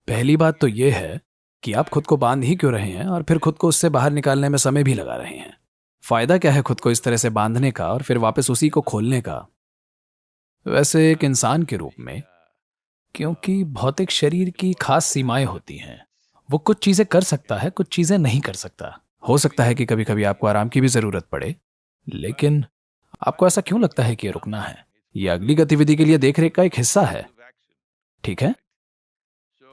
पहली बात तो ये है कि आप खुद को बांध ही क्यों रहे हैं और फिर खुद को उससे बाहर निकालने में समय भी लगा रहे हैं। फायदा क्या है खुद को इस तरह से बांधने का और फिर वापस उसी को खोलने का? वैसे एक इंसान के रूप में, क्योंकि भौतिक शरीर की खास सीमाएं होती हैं, वो कुछ चीजें कर सकता है, कुछ चीजें नहीं कर सकता। हो सकता है कि कभी कभी आपको आराम की भी जरूरत पड़े, लेकिन आपको ऐसा क्यों लगता है कि ये रुकना है? ये अगली गतिविधि के लिए देखरेख का एक हिस्सा है, ठीक है?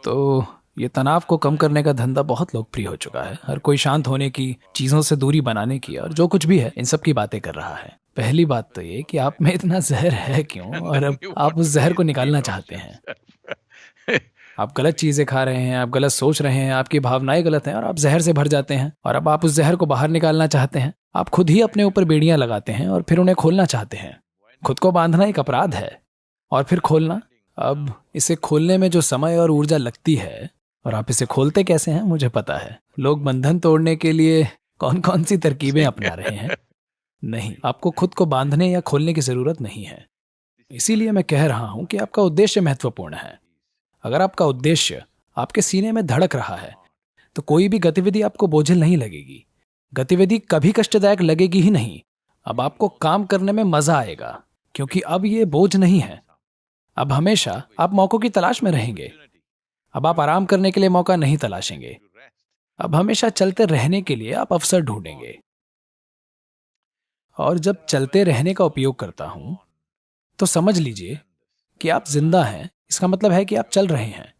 तो ये तनाव को कम करने का धंधा बहुत लोकप्रिय हो चुका है। हर कोई शांत होने की, चीजों से दूरी बनाने की और जो कुछ भी है इन सब की बातें कर रहा है। पहली बात तो ये कि आप में इतना जहर है क्यों और अब आप उस जहर को निकालना चाहते हैं। आप गलत चीजें खा रहे हैं, आप गलत सोच रहे हैं, आपकी भावनाएं गलत हैं और आप जहर से भर जाते हैं और अब आप उस जहर को बाहर निकालना चाहते हैं। आप खुद ही अपने ऊपर बेड़ियां लगाते हैं और फिर उन्हें खोलना चाहते हैं। खुद को बांधना एक अपराध है और फिर खोलना, अब इसे खोलने में जो समय और ऊर्जा लगती है, और आप इसे खोलते कैसे हैं मुझे पता है। लोग बंधन तोड़ने के लिए कौन कौन सी तरकीबें अपना रहे हैं। नहीं, आपको खुद को बांधने या खोलने की जरूरत नहीं है। इसीलिए मैं कह रहा हूं कि आपका उद्देश्य महत्वपूर्ण है। अगर आपका उद्देश्य आपके सीने में धड़क रहा है तो कोई भी गतिविधि आपको बोझिल नहीं लगेगी। गतिविधि कभी कष्टदायक लगेगी ही नहीं। अब आपको काम करने में मजा आएगा क्योंकि अब ये बोझ नहीं है। अब हमेशा आप मौकों की तलाश में रहेंगे। अब आप आराम करने के लिए मौका नहीं तलाशेंगे। अब हमेशा चलते रहने के लिए आप अवसर ढूंढेंगे। और जब चलते रहने का उपयोग करता हूं तो समझ लीजिए कि आप जिंदा हैं। इसका मतलब है कि आप चल रहे हैं।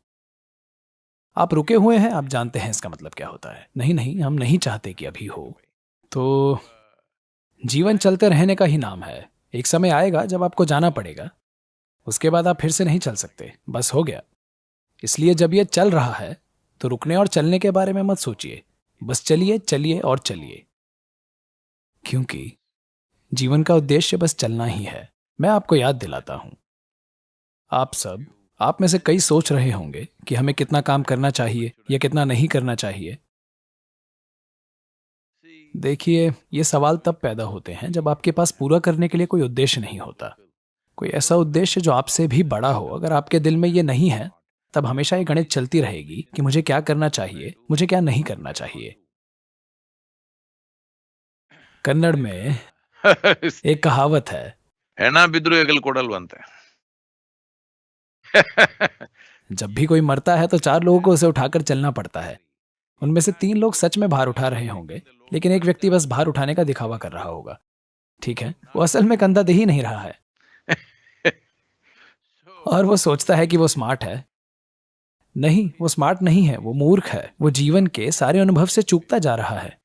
आप रुके हुए हैं, आप जानते हैं इसका मतलब क्या होता है। नहीं नहीं, हम नहीं चाहते कि अभी हो। तो जीवन चलते रहने का ही नाम है। एक समय आएगा जब आपको जाना पड़ेगा। उसके बाद आप फिर से नहीं चल सकते, बस हो गया। इसलिए जब ये चल रहा है तो रुकने और चलने के बारे में मत सोचिए। बस चलिए, चलिए और चलिए, क्योंकि जीवन का उद्देश्य बस चलना ही है। मैं आपको याद दिलाता हूं, आप में से कई सोच रहे होंगे कि हमें कितना काम करना चाहिए या कितना नहीं करना चाहिए। देखिए, ये सवाल तब पैदा होते हैं जब आपके पास पूरा करने के लिए कोई उद्देश्य नहीं होता। कोई ऐसा उद्देश्य जो आपसे भी बड़ा हो। अगर आपके दिल में ये नहीं है, तब हमेशा ये गणित चलती रहेगी कि मुझे क्या करना चाहिए, मुझे क्या नहीं करना चाहिए। कन्नड़ में एक कहावत है, ಹೆಣ ಬಿದ್ರು ಹೆಗಲು ಕೊಡಲ್ವಂತೆ। जब भी कोई मरता है तो 4 लोगों को उसे उठाकर चलना पड़ता है। उनमें से 3 लोग सच में भार उठा रहे होंगे, लेकिन एक व्यक्ति बस भार उठाने का दिखावा कर रहा होगा। ठीक है, वो असल में कंधा दे ही नहीं रहा है और वो सोचता है कि वो स्मार्ट है। नहीं, वो स्मार्ट नहीं है, वो मूर्ख है। वो जीवन के सारे अनुभव से चूकता जा रहा है।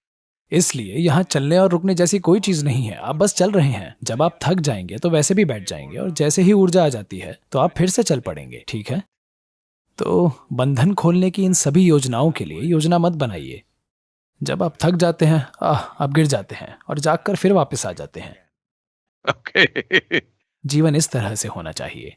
इसलिए यहाँ चलने और रुकने जैसी कोई चीज नहीं है। आप बस चल रहे हैं। जब आप थक जाएंगे तो वैसे भी बैठ जाएंगे और जैसे ही ऊर्जा आ जाती है तो आप फिर से चल पड़ेंगे, ठीक है? तो बंधन खोलने की इन सभी योजनाओं के लिए योजना मत बनाइए। जब आप थक जाते हैं, आप गिर जाते हैं और जागकर फिर वापस आ जाते हैं। Okay. जीवन इस तरह से होना चाहिए।